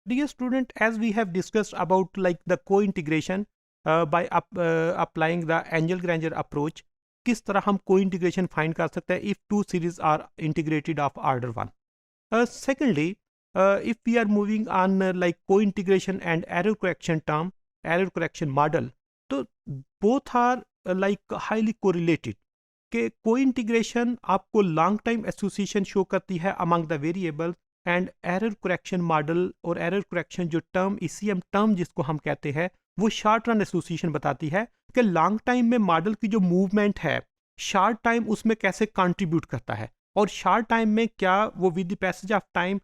Dear student, as we have discussed about like the co-integration by applying the Engel-Granger approach, किस तरह हम co-integration find कर सकते हैं if two series are integrated of order 1. Secondly, if we are moving on like co-integration and error correction model, तो both are like highly correlated. कि co-integration आपको long time association show करती है among the variables and error correction model और error correction जो term ECM term जिसको हम कहते हैं वो शॉर्ट रन एसोसिएशन बताती है कि लॉन्ग टाइम में मॉडल की जो मूवमेंट है शॉर्ट टाइम उसमें कैसे कंट्रीब्यूट करता है और शॉर्ट टाइम में क्या वो with the passage of time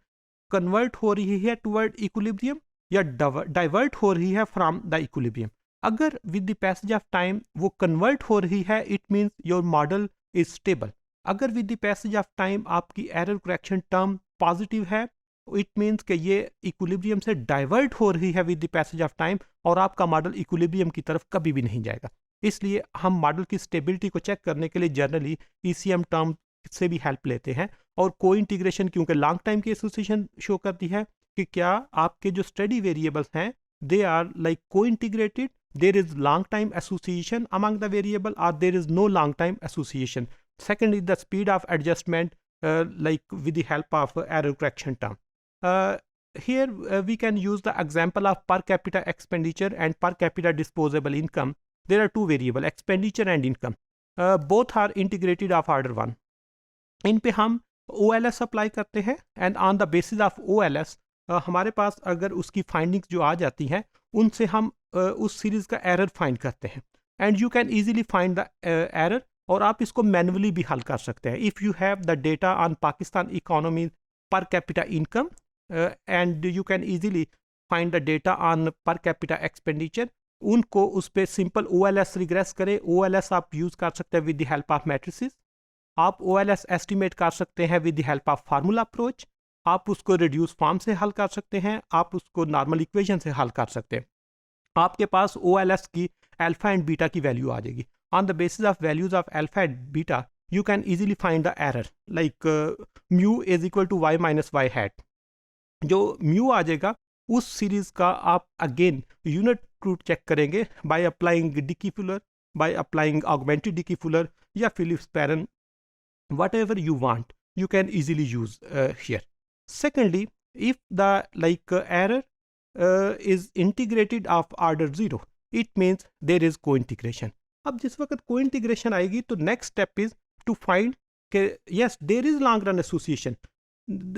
convert हो रही है टुवर्ड इक्विलिब्रियम या डाइवर्ट हो रही है फ्रॉम द इक्विलिब्रियम. अगर with the passage of time वो कन्वर्ट हो रही है it means your model is stable. अगर with the passage of time आपकी एरर करेक्शन टर्म पॉजिटिव है इट मीन्स कि ये इक्विलिब्रियम से डाइवर्ट हो रही है with the passage of time और आपका मॉडल इक्विलिब्रियम की तरफ कभी भी नहीं जाएगा. इसलिए हम मॉडल की स्टेबिलिटी को चेक करने के लिए जनरली ECM टर्म से भी हेल्प लेते हैं. और को इंटीग्रेशन क्योंकि लॉन्ग टाइम की एसोसिएशन शो करती है कि क्या आपके जो स्टडी वेरिएबल्स हैं they are like cointegrated, there is long time association among the variable और there is no long time association. Second is the speed of adjustment like with the help of error correction term. Here we can use the example of per capita expenditure and per capita disposable income. There are two variables, expenditure and income. Both are integrated of order 1. इन पे हम OLS apply करते हैं and on the basis of OLS हमारे पास अगर उसकी findings जो आ जाती हैं उनसे हम उस सीरीज़ का एरर फाइंड करते हैं and you can easily find the error और आप इसको मैनुअली भी हल कर सकते हैं. If you have the data on Pakistan economy per capita income and you can easily find the data on per capita expenditure. उनको उस पर सिंपल OLS रिग्रेस करें. OLS आप यूज़ कर सकते हैं with the help of matrices. आप OLS estimate कर सकते हैं with the help of formula approach. आप उसको रिड्यूस फॉर्म से हल कर सकते हैं. आप उसको नॉर्मल इक्वेशन से हल कर सकते हैं. आपके पास OLS की अल्फा एंड बीटा की वैल्यू आ जाएगी. On the basis of values of alpha and beta, you can easily find the error. Like mu is equal to y minus y hat. जो mu आ जाएगा उस सीरीज का आप again unit root check करेंगे by applying Dickey Fuller, by applying augmented Dickey Fuller या Phillips Perron, whatever you want, you can easily use here. Secondly, if the like error is integrated of order 0, it means there is co-integration. अब जिस वक्त को integration आएगी तो next step is to find के yes there is long run association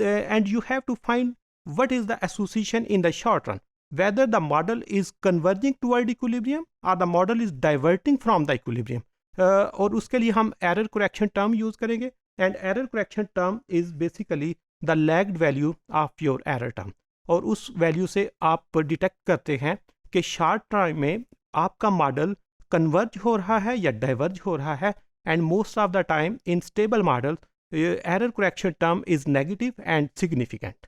and you have to find what is the association in the short run, whether the model is converging toward equilibrium और the model is diverting from the equilibrium. और उसके लिए हम error correction term use करेंगे and error correction term is basically the lagged value of your error term. और उस value से आप डिटेक्ट करते हैं कि शॉर्ट टाइम में आपका मॉडल कन्वर्ज हो रहा है या डाइवर्ज हो रहा है. And most of the time in stable model error correction term is negative and significant.